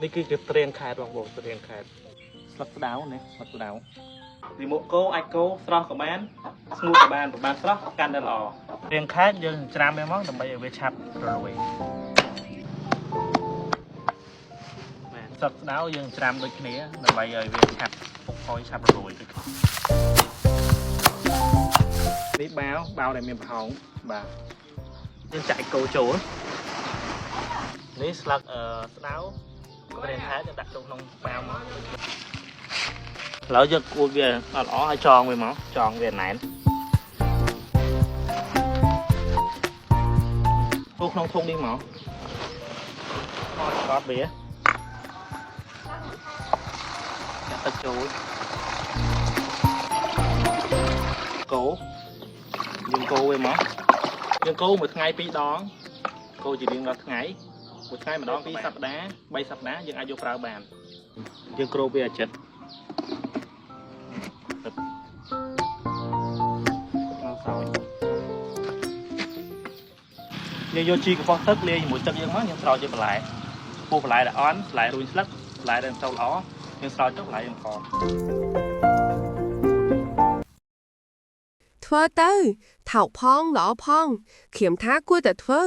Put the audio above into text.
នេះគឺត្រៀមខែបងប្អូនត្រៀមខែស្លឹកផ្ដៅនេះស្លឹកផ្ដៅពីមុខគោអាចគោស្រស់ក៏បានស្ងួតក៏បានស្រស់កាន់តែល្អត្រៀមខែយើងច្រាមវាមកដើម្បីឲ្យវាឆាប់រលួយបាទស្លឹកផ្ដៅយើងច្រាមដូចគ្នាដើម្បីឲ្យវាឆាប់ពុកផុយឆាប់រលួយដូចគ្នានេះបាវដែលមានប្រហោងបាទយើងចាក់គោចូលនេះស្លឹកស្ដៅត្រៀមខែយើងដាក់ចូលក្នុងបាវមកឥឡូវយើងគួរវាអត់ល្អឲ្យចងវាមកចងវាណែនចូលក្នុងធុងនេះមកឆ្កត់វាដាក់ទឹកចូលគោយើងគោវាមកយើងគោមួយថ្ងៃ2ដងគោជារៀងរាល់ថ្ងៃមួយថ្ងៃម្ដង2សប្តាហ៍3សប្តាហ៍យើងអាចយកប្រើបានយើងគ្របវាឲ្យជិតយើងយកជីកប៉ុសទឹកលាយជាមួយទឹកយើងមកយើងស្រោចជាបន្លែពោះបន្លែដែលអន់បន្លែរួញស្លឹកបន្លែដែលទៅល្អយើងស្រោចទៅបន្លែយើងផងធ្វើទៅថោកផងល្អផងខ្ញុំថាគួរតែធ្វើ